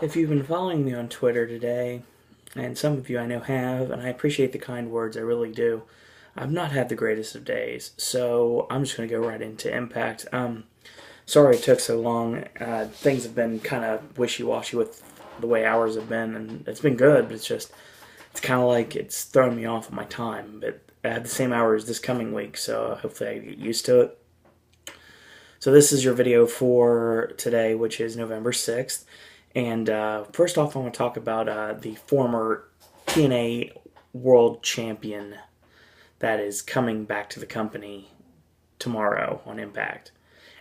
If you've been following me on Twitter today, and some of you I know have, and I appreciate the kind words, I really do, I've not had the greatest of days, so I'm just going to go right into Impact. Sorry it took so long. Things have been kind of wishy-washy with the way hours have been, and it's been good, but it's kind of like it's thrown me off of my time. But I had the same hours this coming week, so hopefully I get used to it. So this is your video for today, which is November 6th. And first off, I want to talk about the former TNA World Champion that is coming back to the company tomorrow on Impact.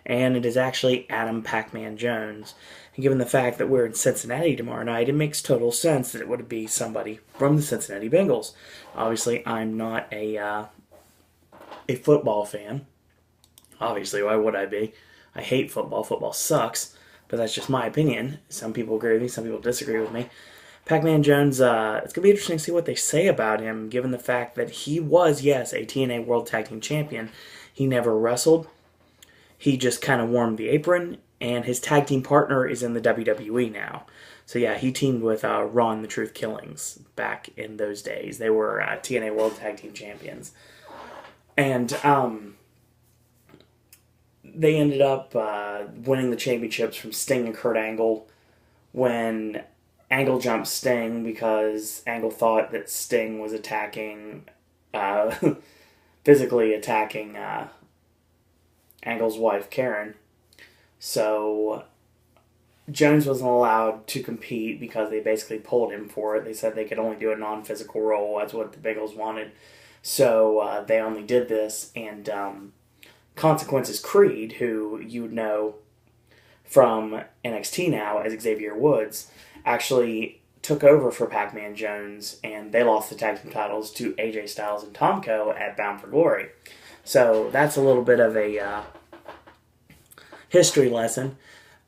And it is actually Adam Pac-Man Jones. And given the fact that we're in Cincinnati tomorrow night, it makes total sense that it would be somebody from the Cincinnati Bengals. Obviously, I'm not a football fan. Obviously, why would I be? I hate football. Football sucks. But that's just my opinion. Some people agree with me, some people disagree with me. Pac-Man Jones, it's going to be interesting to see what they say about him, given the fact that he was, yes, a TNA World Tag Team Champion. He never wrestled. He just kind of warmed the apron, and his tag team partner is in the WWE now. So yeah, he teamed with Ron the Truth Killings back in those days. They were TNA World Tag Team Champions. And they ended up winning the championships from Sting and Kurt Angle when Angle jumped Sting because Angle thought that Sting was physically attacking Angle's wife, Karen. So Jones wasn't allowed to compete because they basically pulled him for it. They said they could only do a non-physical role. That's what the Bengals wanted. So they only did this, and Consequences Creed, who you would know from NXT now as Xavier Woods, actually took over for Pac-Man Jones, and they lost the tag team titles to AJ Styles and Tomko at Bound for Glory. So that's a little bit of a history lesson.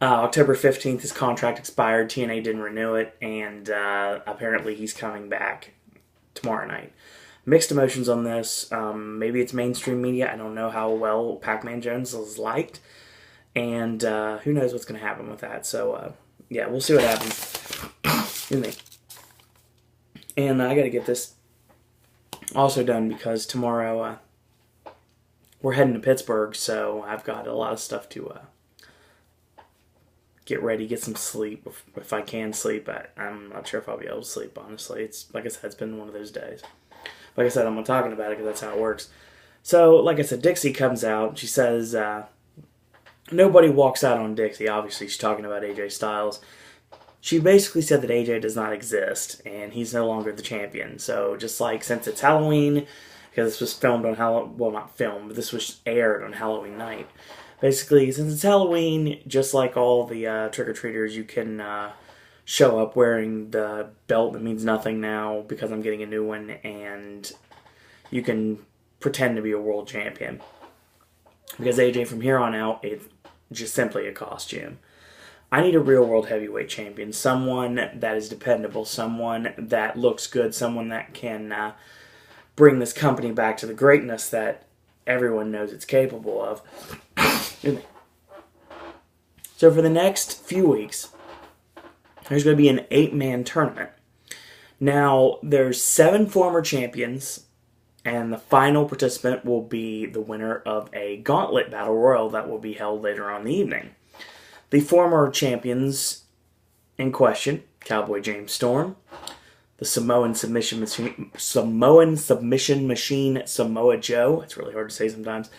October 15th, his contract expired. TNA didn't renew it, and apparently he's coming back tomorrow night. Mixed emotions on this. Maybe it's mainstream media. I don't know how well Pac-Man Jones is liked. And who knows what's going to happen with that. So, yeah, we'll see what happens. Excuse me. And I got to get this also done because tomorrow we're heading to Pittsburgh. So I've got a lot of stuff to get ready, get some sleep. If I can sleep, I'm not sure if I'll be able to sleep, honestly. It's like I said, it's been one of those days. Like I said, I'm not talking about it because that's how it works. So, like I said, Dixie comes out. She says, nobody walks out on Dixie. Obviously, she's talking about AJ Styles. She basically said that AJ does not exist, and he's no longer the champion. So, just like since it's Halloween, because this was filmed on Halloween, well, not filmed, but this was aired on Halloween night. Basically, since it's Halloween, just like all the trick-or-treaters, you can show up wearing the belt that means nothing now because I'm getting a new one, and you can pretend to be a world champion. Because AJ, from here on out, it's just simply a costume. I need a real world heavyweight champion, someone that is dependable, someone that looks good, someone that can bring this company back to the greatness that everyone knows it's capable of. So for the next few weeks, there's going to be an 8-man tournament. Now, there's 7 former champions, and the final participant will be the winner of a gauntlet battle royal that will be held later on in the evening. The former champions in question, Cowboy James Storm, the Samoan submission machine Samoa Joe, it's really hard to say sometimes,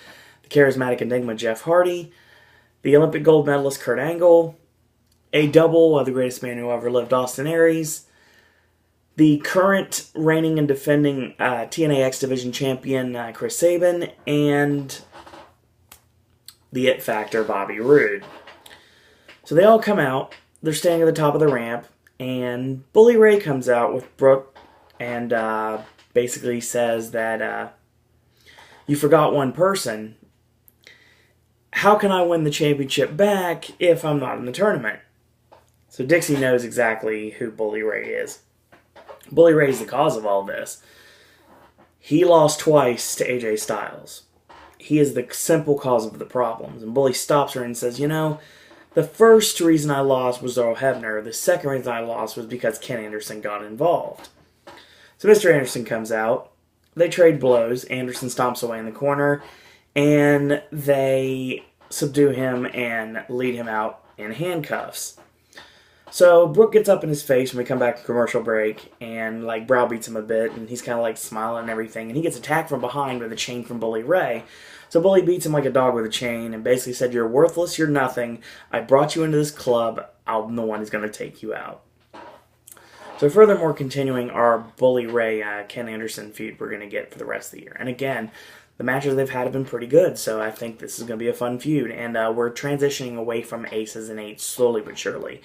the charismatic enigma Jeff Hardy, the Olympic gold medalist Kurt Angle, a double of the greatest man who ever lived, Austin Aries, the current reigning and defending TNA X Division champion, Chris Sabin, and the It Factor, Bobby Roode. So they all come out, they're standing at the top of the ramp, and Bully Ray comes out with Brooke and basically says that you forgot one person. How can I win the championship back if I'm not in the tournament? So Dixie knows exactly who Bully Ray is. Bully Ray's the cause of all this. He lost twice to AJ Styles. He is the simple cause of the problems. And Bully stops her and says, you know, The first reason I lost was Earl Hebner. The second reason I lost was because Ken Anderson got involved. So Mr. Anderson comes out. They trade blows. Anderson stomps away in the corner. And they subdue him and lead him out in handcuffs. So Brooke gets up in his face when we come back from commercial break and like browbeats him a bit, and he's kind of like smiling and everything, and he gets attacked from behind with a chain from Bully Ray. So Bully beats him like a dog with a chain and basically said, "You're worthless, you're nothing. I brought you into this club. I'm the one who's going to take you out." So furthermore, continuing our Bully Ray Ken Anderson feud we're going to get for the rest of the year. And again, the matches they've had have been pretty good, so I think this is going to be a fun feud. And we're transitioning away from aces and eights slowly but surely.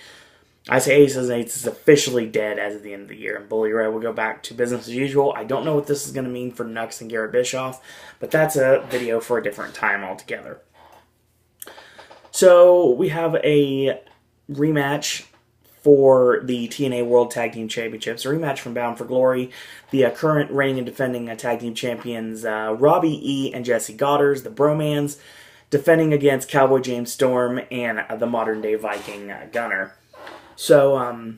I say aces and eights is officially dead as of the end of the year, and Bully Ray will go back to business as usual. I don't know what this is going to mean for Nux and Garrett Bischoff, but that's a video for a different time altogether. So we have a rematch for the TNA World Tag Team Championships, a rematch from Bound for Glory. The current reigning and defending Tag Team Champions Robbie E. and Jesse Goddard, the Bromans, defending against Cowboy James Storm and the modern-day Viking Gunner. So,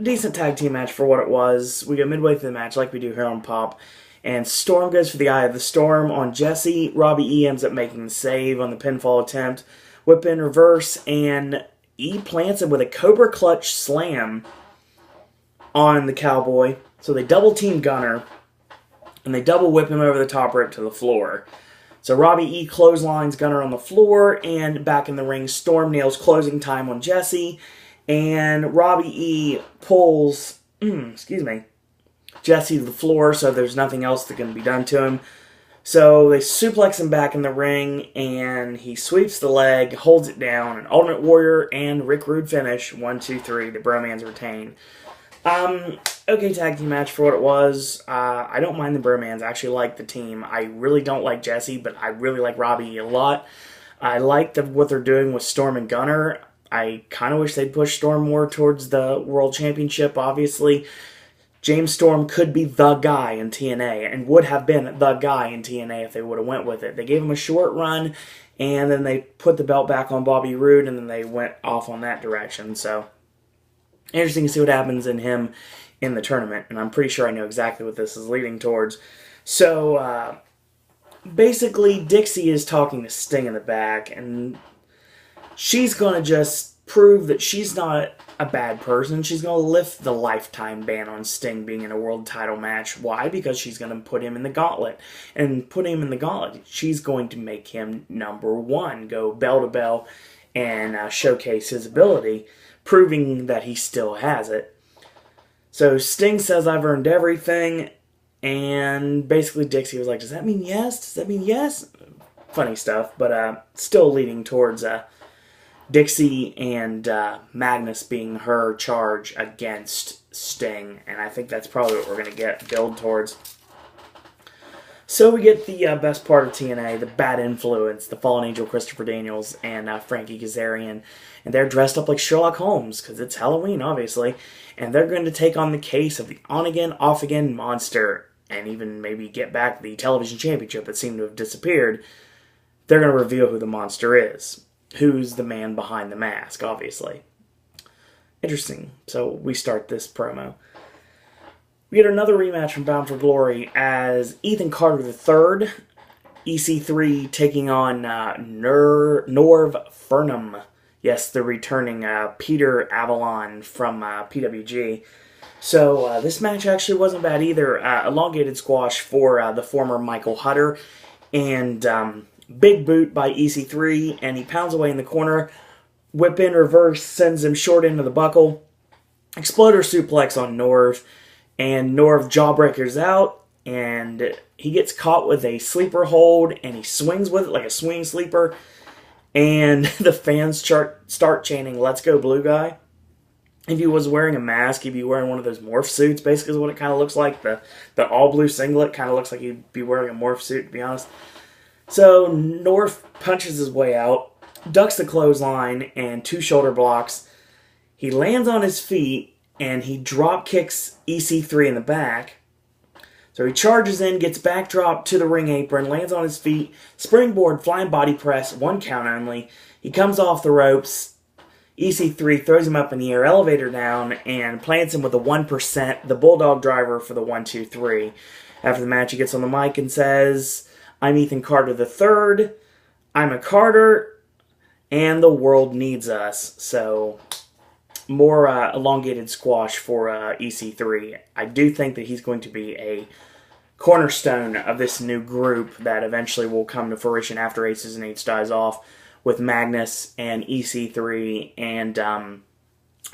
decent tag team match for what it was. We go midway through the match like we do here on Pop, and Storm goes for the Eye of the Storm on Jesse. Robbie E ends up making the save on the pinfall attempt. Whip in reverse, and E plants him with a Cobra Clutch Slam on the Cowboy. So they double team Gunner, and they double whip him over the top rope to the floor. So Robbie E clotheslines Gunner on the floor, and back in the ring, Storm nails closing time on Jesse. And Robbie E pulls, Jesse to the floor, so there's nothing else that can be done to him. So they suplex him back in the ring, and he sweeps the leg, holds it down, an Ultimate Warrior and Rick Rude finish. 1, 2, 3. The Bromans retain. Okay tag team match for what it was. I don't mind the Bromans. I actually like the team. I really don't like Jesse, but I really like Robbie E a lot. I like what they're doing with Storm and Gunner. I kind of wish they'd push Storm more towards the World Championship, obviously. James Storm could be the guy in TNA, and would have been the guy in TNA if they would have went with it. They gave him a short run, and then they put the belt back on Bobby Roode, and then they went off on that direction. So, interesting to see what happens in him in the tournament, and I'm pretty sure I know exactly what this is leading towards. So, basically, Dixie is talking to Sting in the back, and she's going to just prove that she's not a bad person. She's going to lift the lifetime ban on Sting being in a world title match. Why? Because she's going to put him in the gauntlet. And putting him in the gauntlet, she's going to make him #1, go bell to bell, and showcase his ability, proving that he still has it. So Sting says, "I've earned everything." And basically Dixie was like, "Does that mean yes? Does that mean yes?" Funny stuff, but still leading towards Dixie and Magnus being her charge against Sting. And I think that's probably what we're going to build towards. So we get the best part of TNA, the Bad Influence, the Fallen Angel Christopher Daniels, and Frankie Kazarian. And they're dressed up like Sherlock Holmes, because it's Halloween, obviously. And they're going to take on the case of the on-again, off-again monster, and even maybe get back the television championship that seemed to have disappeared. They're going to reveal who the monster is. Who's the man behind the mask, obviously. Interesting. So we start this promo. We get another rematch from Bound for Glory as Ethan Carter III, EC3, taking on Norv Furnham. Yes, the returning Peter Avalon from PWG. So this match actually wasn't bad either. Elongated squash for the former Michael Hutter. And big boot by EC3, and he pounds away in the corner. Whip in reverse, sends him short into the buckle. Exploder suplex on Norv, and Norv jawbreakers out, and he gets caught with a sleeper hold, and he swings with it like a swing sleeper, and the fans start chanting, "Let's go, Blue Guy." If he was wearing a mask, he'd be wearing one of those morph suits, basically is what it kind of looks like. The all-blue singlet kind of looks like he'd be wearing a morph suit, to be honest. So North punches his way out, ducks the clothesline and 2 shoulder blocks. He lands on his feet, and he drop kicks EC3 in the back. So he charges in, gets backdrop to the ring apron, lands on his feet, springboard, flying body press, 1 count only. He comes off the ropes, EC3 throws him up in the air, elevator down, and plants him with the 1%, the Bulldog driver for the 1-2-3. After the match, he gets on the mic and says, "I'm Ethan Carter III. I'm a Carter, and the world needs us." So, more elongated squash for EC3. I do think that he's going to be a cornerstone of this new group that eventually will come to fruition after Aces and Eights dies off, with Magnus and EC3 and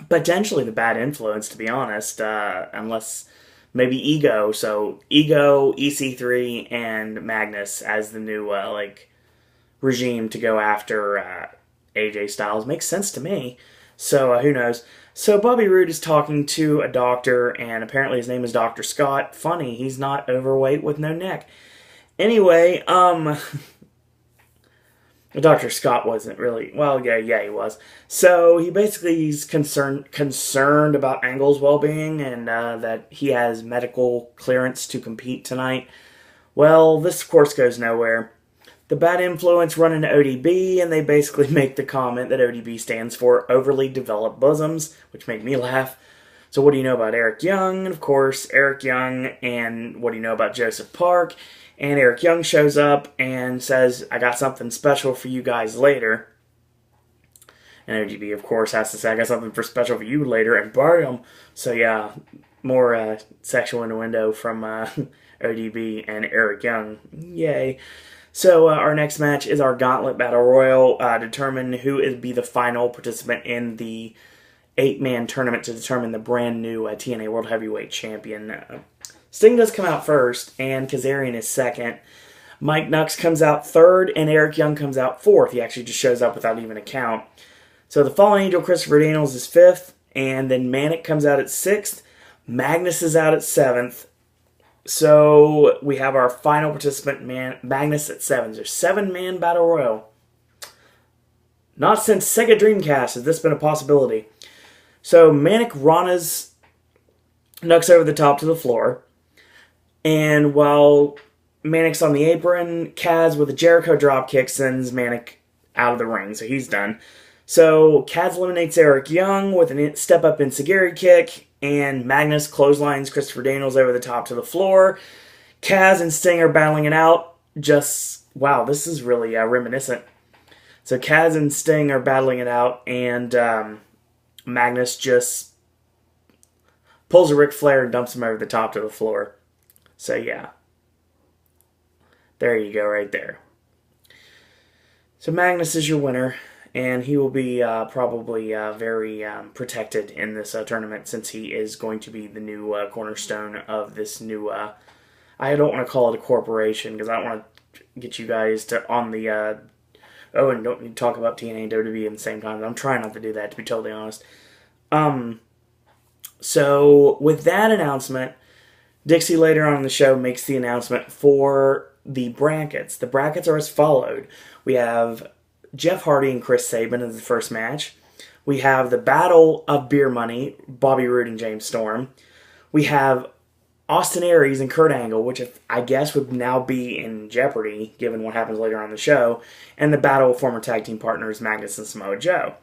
potentially the Bad Influence, to be honest, unless maybe Ego. So Ego, EC3, and Magnus as the new regime to go after AJ Styles. Makes sense to me. So who knows? So Bobby Roode is talking to a doctor, and apparently his name is Dr. Scott. Funny, he's not overweight with no neck. Anyway, Dr. Scott wasn't really, well, yeah, he was. So he's concerned about Angle's well-being and that he has medical clearance to compete tonight. Well, this, of course, goes nowhere. The Bad Influence run into ODB, and they basically make the comment that ODB stands for Overly Developed Bosoms, which made me laugh. So what do you know about Eric Young? And, of course, Eric Young, and what do you know about Joseph Park? And Eric Young shows up and says, "I got something special for you guys later." And ODB, of course, has to say, "I got something special for you later," and bam. So, yeah, more sexual innuendo from ODB and Eric Young. Yay. So our next match is our Gauntlet Battle Royal, determine who will be the final participant in the 8-man tournament to determine the brand new TNA World Heavyweight Champion. Sting does come out first, and Kazarian is second. Mike Nux comes out third, and Eric Young comes out fourth. He actually just shows up without even a count. So the Fallen Angel, Christopher Daniels, is fifth, and then Manic comes out at sixth. Magnus is out at seventh. So we have our final participant, Magnus, at 7. There's a 7-man battle royal. Not since Sega Dreamcast has this been a possibility. So Manic Ranas Nux over the top to the floor. And while Manic's on the apron, Kaz with a Jericho dropkick sends Manic out of the ring. So he's done. So Kaz eliminates Eric Young with a step-up Enziguri kick. And Magnus clotheslines Christopher Daniels over the top to the floor. Kaz and Sting are battling it out. Wow, this is really reminiscent. So Kaz and Sting are battling it out, and Magnus just pulls a Ric Flair and dumps him over the top to the floor. So yeah. There you go, right there. So Magnus is your winner. And he will be probably very protected in this tournament, since he is going to be the new cornerstone of this new... I don't want to call it a corporation, because I don't want to get you guys on the... and don't need to talk about TNA and WWE at the same time. I'm trying not to do that, to be totally honest. So, with that announcement, Dixie later on in the show makes the announcement for the brackets. The brackets are as followed. We have Jeff Hardy and Chris Sabin in the first match. We have the Battle of Beer Money, Bobby Roode and James Storm. We have Austin Aries and Kurt Angle, which I guess would now be in jeopardy, given what happens later on in the show. And the Battle of former tag team partners, Magnus and Samoa Joe.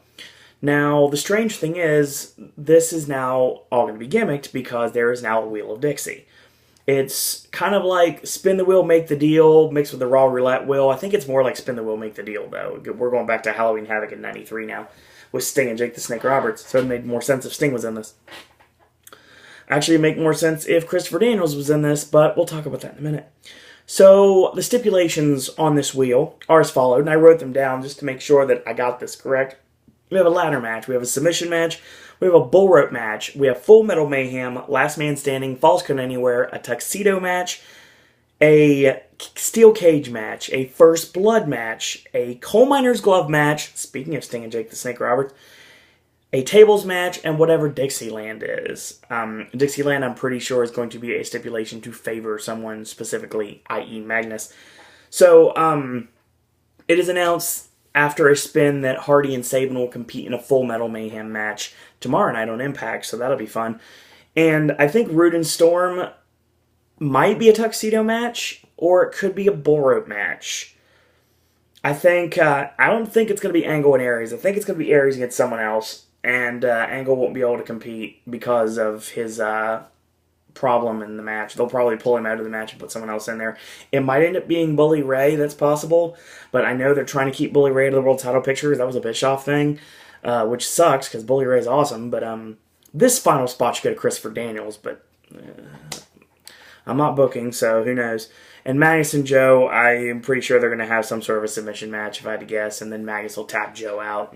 Now, the strange thing is, this is now all going to be gimmicked, because there is now a Wheel of Dixie. It's kind of like spin the wheel, make the deal, mixed with the Raw Roulette wheel. I think it's more like spin the wheel, make the deal, though. We're going back to Halloween Havoc in '93 now, with Sting and Jake the Snake Roberts, so it made more sense if Sting was in this. Actually, it'd make more sense if Christopher Daniels was in this, but we'll talk about that in a minute. So, the stipulations on this wheel are as followed, and I wrote them down just to make sure that I got this correct. We have a ladder match, we have a submission match, we have a bull rope match, we have Full Metal Mayhem, Last Man Standing, Falls Couldn't Anywhere, a tuxedo match, a steel cage match, a First Blood match, a coal miner's glove match, speaking of Sting and Jake the Snake Roberts, a tables match, and whatever Dixieland is. Dixieland, I'm pretty sure, is going to be a stipulation to favor someone specifically, i.e. Magnus. So, it is announced after a spin that Hardy and Sabin will compete in a Full Metal Mayhem match tomorrow night on Impact, so that'll be fun. And I think Roode and Storm might be a tuxedo match, or it could be a bull rope match. I don't think it's going to be Angle and Aries. I think it's going to be Aries against someone else, and Angle won't be able to compete because of his problem in the match. They'll probably pull him out of the match and put someone else in there. It might end up being Bully Ray. That's possible, but I know they're trying to keep Bully Ray out of the world title picture because that was a Bischoff thing, which sucks because Bully Ray is awesome. But this final spot should go to Christopher Daniels, but I'm not booking, so who knows. And Magnus and Joe, I am pretty sure they're going to have some sort of a submission match, if I had to guess, and then Magnus will tap Joe out,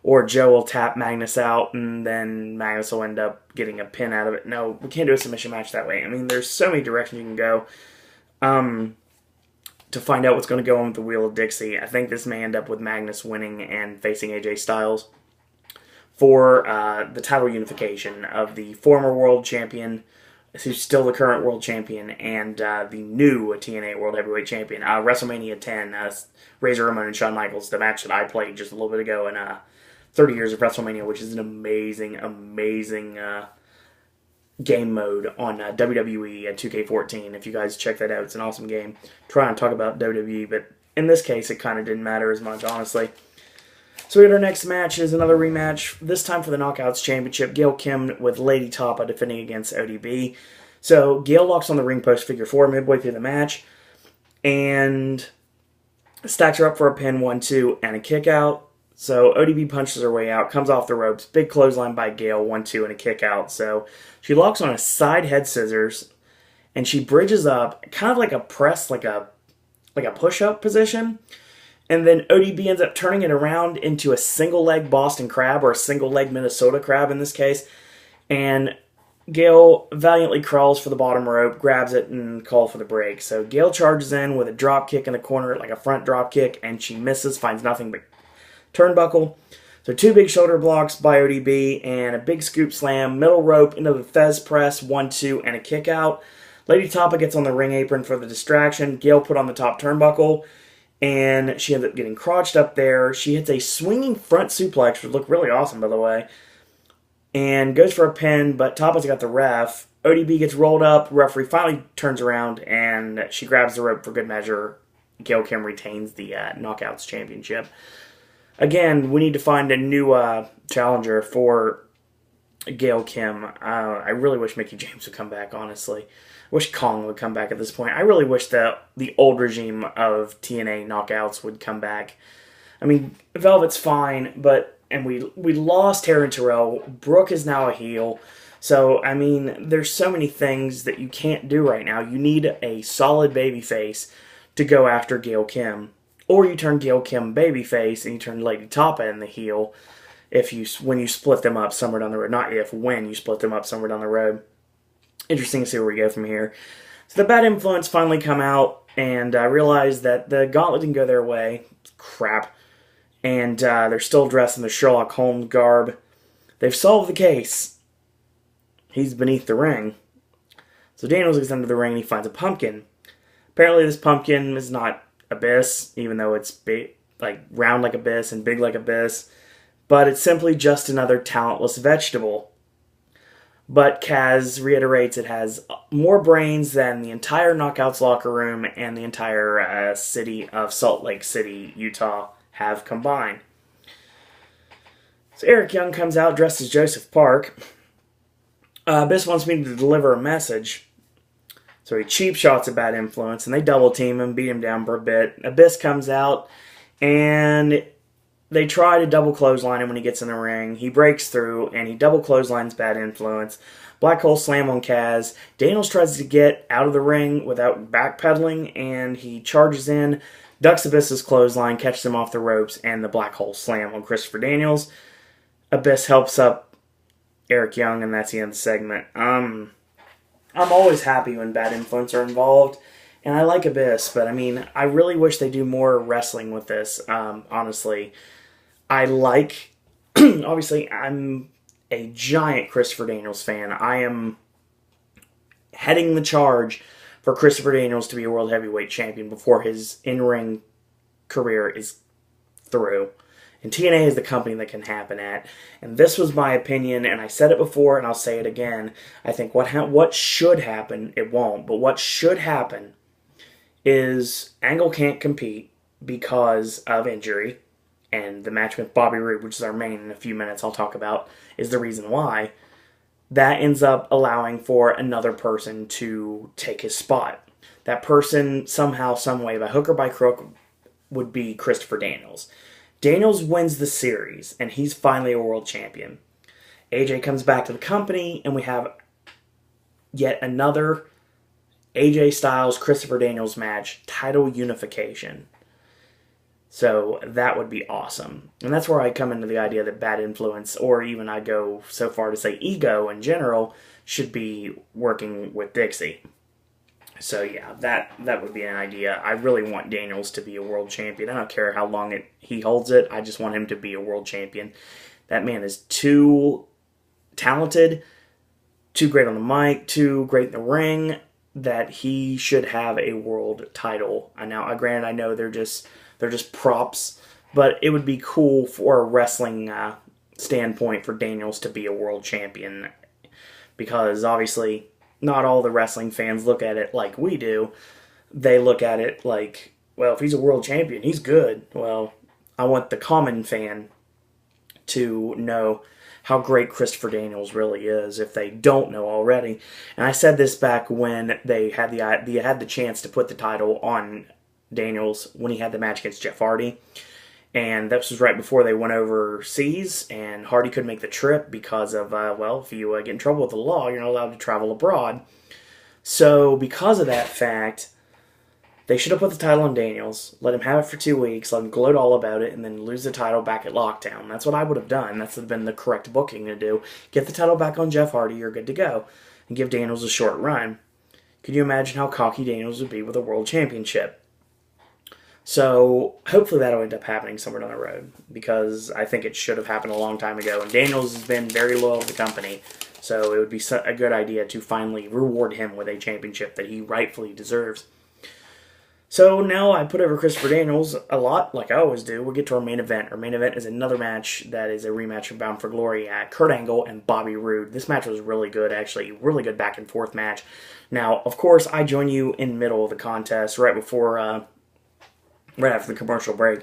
or Joe will tap Magnus out, and then Magnus will end up getting a pin out of it. No, we can't do a submission match that way. I mean, there's so many directions you can go to find out what's going to go on with the Wheel of Dixie. I think this may end up with Magnus winning and facing AJ Styles for the title unification of the former world champion, who's still the current world champion, and the new TNA World Heavyweight Champion. WrestleMania 10, Razor Ramon and Shawn Michaels, the match that I played just a little bit ago in 30 Years of WrestleMania, which is an amazing, amazing game mode on WWE 2K14. If you guys check that out, it's an awesome game. Try and talk about WWE, but in this case, it kind of didn't matter as much, honestly. So we had our next match is another rematch, this time for the Knockouts Championship. Gail Kim with Lady Tapa defending against ODB. So Gail locks on the ring post figure 4 midway through the match and stacks her up for a pin, 1-2, and a kick out. So ODB punches her way out, comes off the ropes, big clothesline by Gail, 1-2, and a kick out. So she locks on a side head scissors and she bridges up, kind of like a press, like a push-up position. And then ODB ends up turning it around into a single-leg Boston Crab, or a single-leg Minnesota Crab in this case. And Gail valiantly crawls for the bottom rope, grabs it, and calls for the break. So Gail charges in with a drop kick in the corner, like a front drop kick, and she misses, finds nothing but turnbuckle. So 2 big shoulder blocks by ODB, and a big scoop slam, middle rope into the Fez press, 1-2, and a kick out. Lady Tapa gets on the ring apron for the distraction. Gail put on the top turnbuckle, and she ends up getting crotched up there. She hits a swinging front suplex, which looked really awesome, by the way, and goes for a pin, but Tapa's got the ref. ODB gets rolled up. Referee finally turns around, and she grabs the rope for good measure. Gail Kim retains the Knockouts Championship. Again, we need to find a new challenger for Gail Kim. I really wish Mickie James would come back, honestly. I wish Kong would come back at this point. I really wish that the old regime of TNA Knockouts would come back. I mean, Velvet's fine, and we lost Taryn Terrell. Brooke is now a heel. So, I mean, there's so many things that you can't do right now. You need a solid babyface to go after Gail Kim. Or you turn Gail Kim babyface and you turn Lady Tapa in the heel when you split them up somewhere down the road. Not if, when you split them up somewhere down the road. Interesting to see where we go from here. So the Bad Influence finally come out and realize that the gauntlet didn't go their way. Crap. And they're still dressed in the Sherlock Holmes garb. They've solved the case. He's beneath the ring. So Daniels gets under the ring and he finds a pumpkin. Apparently this pumpkin is not Abyss, even though it's big, like round like Abyss and big like Abyss. But it's simply just another talentless vegetable. But Kaz reiterates it has more brains than the entire Knockouts locker room and the entire city of Salt Lake City, Utah have combined. So Eric Young comes out dressed as Joseph Park. Abyss wants me to deliver a message. So he cheap shots at Bad Influence and they double team him, beat him down for a bit. Abyss comes out and they try to double clothesline him when he gets in the ring. He breaks through, and he double clotheslines Bad Influence. Black hole slam on Kaz. Daniels tries to get out of the ring without backpedaling, and he charges in, ducks Abyss's clothesline, catches him off the ropes, and the black hole slam on Christopher Daniels. Abyss helps up Eric Young, and that's the end of the segment. I'm always happy when Bad Influence are involved, and I like Abyss, but I mean, I really wish they do more wrestling with this, honestly. I like, obviously, I'm a giant Christopher Daniels fan. I am heading the charge for Christopher Daniels to be a World Heavyweight Champion before his in-ring career is through. And TNA is the company that can happen at. And this was my opinion, and I said it before, and I'll say it again. I think what should happen, it won't, but what should happen is Angle can't compete. because of injury, and the match with Bobby Roode, which is our main in a few minutes I'll talk about, is the reason why, that ends up allowing for another person to take his spot. That person, somehow, some way, by hook or by crook, would be Christopher Daniels. Daniels wins the series, and he's finally a world champion. AJ comes back to the company, and we have yet another AJ Styles, Christopher Daniels match, title unification. So that would be awesome. And that's where I come into the idea that Bad Influence, or even I go so far to say Ego in general, should be working with Dixie. So yeah, that would be an idea. I really want Daniels to be a world champion. I don't care how long he holds it. I just want him to be a world champion. That man is too talented, too great on the mic, too great in the ring, that he should have a world title. Now, granted, I know they're just props, but it would be cool for a wrestling standpoint for Daniels to be a world champion, because obviously not all the wrestling fans look at it like we do. They look at it like, well, if he's a world champion, he's good. Well, I want the common fan to know how great Christopher Daniels really is, if they don't know already. And I said this back when they had the chance to put the title on Daniels when he had the match against Jeff Hardy. And this was right before they went overseas, and Hardy couldn't make the trip because of, if you get in trouble with the law, you're not allowed to travel abroad. So because of that fact, they should have put the title on Daniels, let him have it for 2 weeks, let him gloat all about it, and then lose the title back at Lockdown. That's what I would have done. That's been the correct booking to do. Get the title back on Jeff Hardy, you're good to go. And give Daniels a short run. Could you imagine how cocky Daniels would be with a world championship? So hopefully that'll end up happening somewhere down the road, because I think it should have happened a long time ago. And Daniels has been very loyal to the company, so it would be a good idea to finally reward him with a championship that he rightfully deserves. So now I put over Christopher Daniels a lot, like I always do. We'll get to our main event. Our main event is another match that is a rematch of Bound for Glory at Kurt Angle and Bobby Roode. This match was really good, actually. Really good back and forth match. Now, of course, I join you in the middle of the contest, right after the commercial break.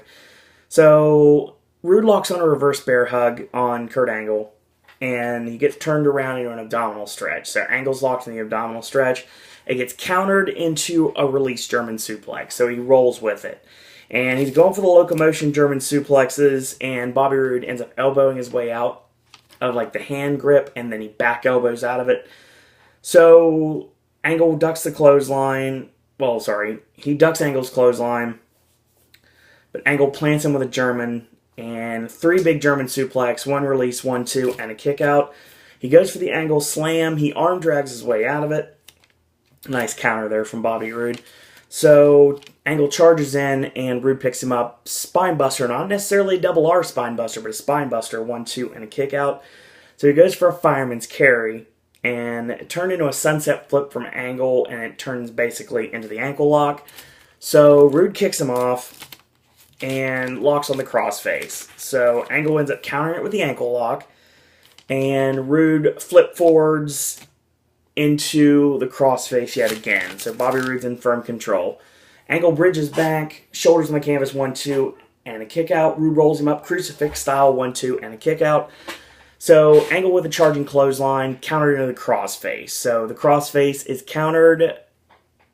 So Roode locks on a reverse bear hug on Kurt Angle, and he gets turned around into an abdominal stretch. So Angle's locked in the abdominal stretch. It gets countered into a release German suplex, so he rolls with it. And he's going for the locomotion German suplexes, and Bobby Roode ends up elbowing his way out of the hand grip, and then he back elbows out of it. So Angle ducks the clothesline. He ducks Angle's clothesline, but Angle plants him with a German, and 3 big German suplex, 1 release, 1, 2, and a kick out. He goes for the Angle slam. He arm drags his way out of it. Nice counter there from Bobby Roode. So Angle charges in, and Roode picks him up. Spine buster, not necessarily a double R spine buster, but a spine buster, 1, 2, and a kick out. So he goes for a fireman's carry, and it turned into a sunset flip from Angle, and it turns basically into the ankle lock. So Roode kicks him off and locks on the crossface. So Angle ends up countering it with the ankle lock, and Roode flip forwards into the crossface yet again. So Bobby Roode's in firm control. Angle bridges back, shoulders on the canvas, 1, 2, and a kick out. Roode rolls him up, crucifix style, 1, 2, and a kick out. So Angle with a charging clothesline, countered into the crossface. So the crossface is countered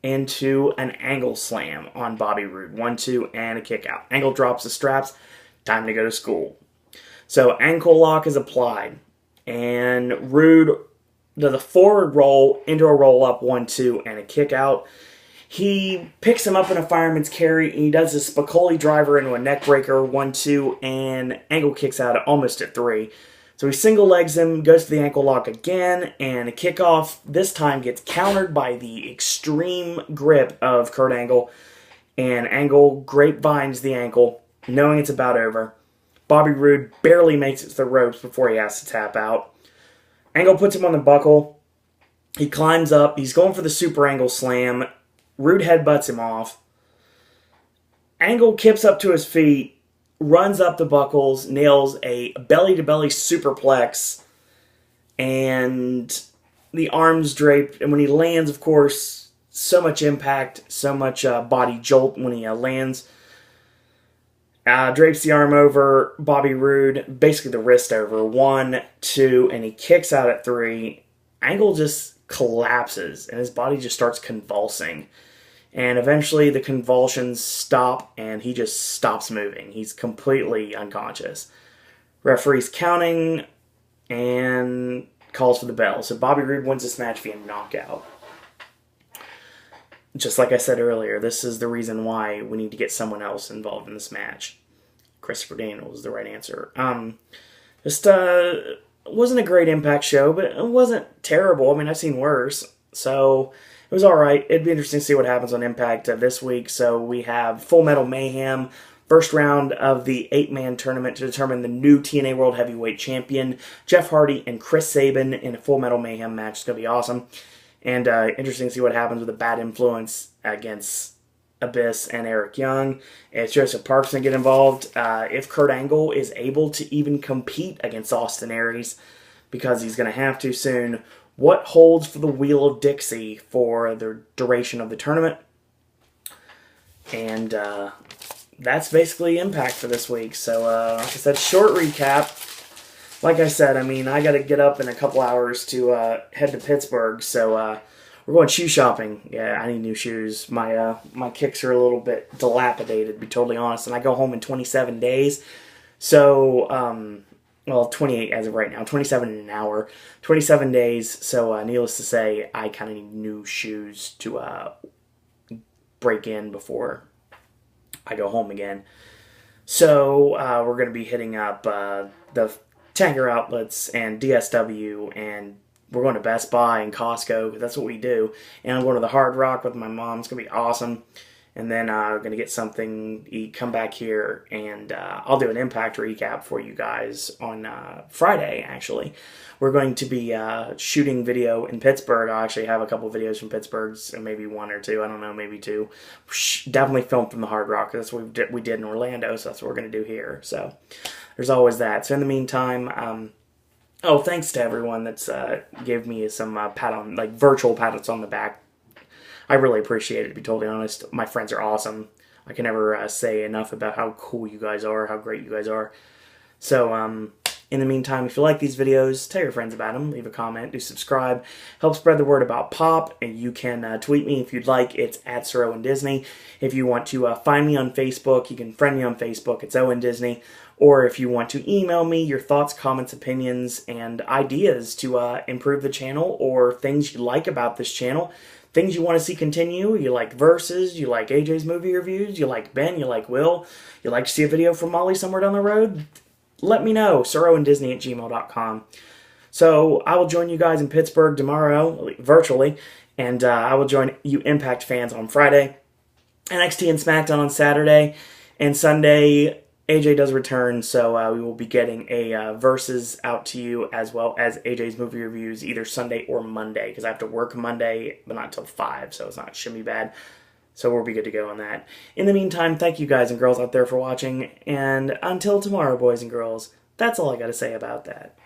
into an Angle slam on Bobby Roode, 1, 2, and a kick out. Angle drops the straps, time to go to school. So ankle lock is applied, and Roode does a forward roll into a roll up, 1, 2, and a kick out. He picks him up in a fireman's carry, and he does a Spicoli driver into a neck breaker, 1, 2, and Angle kicks out almost at 3. So he single legs him, goes to the ankle lock again, and a kickoff this time gets countered by the extreme grip of Kurt Angle, and Angle grapevines the ankle, knowing it's about over. Bobby Roode barely makes it to the ropes before he has to tap out. Angle puts him on the buckle. He climbs up. He's going for the super Angle slam. Roode headbutts him off. Angle kips up to his feet, runs up the buckles, nails a belly-to-belly superplex, and the arms draped. And when he lands, of course, so much impact, so much body jolt when he lands. Drapes the arm over Bobby Roode, basically the wrist over. 1, 2, and he kicks out at 3. Angle just collapses, and his body just starts convulsing. And eventually the convulsions stop, and he just stops moving. He's completely unconscious. Referee's counting and calls for the bell. So Bobby Roode wins this match via knockout. Just like I said earlier, this is the reason why we need to get someone else involved in this match. Christopher Daniels is the right answer. It wasn't a great Impact show, but it wasn't terrible. I mean, I've seen worse. So it was alright. It'd be interesting to see what happens on Impact this week. So we have Full Metal Mayhem, first round of the 8-man tournament to determine the new TNA World Heavyweight Champion, Jeff Hardy and Chris Sabin in a Full Metal Mayhem match. It's going to be awesome. And interesting to see what happens with a Bad Influence against Abyss and Eric Young. It's Joseph Parks going to get involved. If Kurt Angle is able to even compete against Austin Aries, because he's going to have to soon. What holds for the Wheel of Dixie for the duration of the tournament? And that's basically Impact for this week. So, like I said, short recap. Like I said, I mean, I got to get up in a couple hours to head to Pittsburgh, so we're going shoe shopping. Yeah, I need new shoes. My kicks are a little bit dilapidated, to be totally honest, and I go home in 27 days. So, well, 28 as of right now, 27 in an hour, 27 days. So, needless to say, I kind of need new shoes to break in before I go home again. So, we're going to be hitting up the Tanger Outlets and DSW, and we're going to Best Buy and Costco, because that's what we do. And I'm going to the Hard Rock with my mom. It's going to be awesome. And then we're going to get something, eat, come back here, and I'll do an Impact recap for you guys on Friday, actually. We're going to be shooting video in Pittsburgh. I'll actually have a couple videos from Pittsburgh, so maybe 1 or 2. I don't know, maybe 2. Definitely filmed from the Hard Rock. That's what we did in Orlando, so that's what we're going to do here. So there's always that. So in the meantime, thanks to everyone that's gave me some virtual pats on the back. I really appreciate it, to be totally honest. My friends are awesome. I can never say enough about how cool you guys are, how great you guys are. So, in the meantime, if you like these videos, tell your friends about them. Leave a comment, do subscribe. Help spread the word about Pop. And you can tweet me if you'd like. It's at Sir Owen Disney. If you want to find me on Facebook, you can friend me on Facebook. It's Owen Disney. Or if you want to email me your thoughts, comments, opinions, and ideas to improve the channel, or things you like about this channel, things you want to see continue. You like Versus, you like AJ's movie reviews, you like Ben, you like Will, you like to see a video from Molly somewhere down the road, let me know. SirOwenDisney@gmail.com. So I will join you guys in Pittsburgh tomorrow, virtually, and I will join you Impact fans on Friday, NXT and SmackDown on Saturday, and Sunday AJ does return, so we will be getting a Versus out to you, as well as AJ's movie reviews, either Sunday or Monday, because I have to work Monday, but not until 5, so it's not shimmy bad. So we'll be good to go on that. In the meantime, thank you guys and girls out there for watching, and until tomorrow, boys and girls, that's all I got to say about that.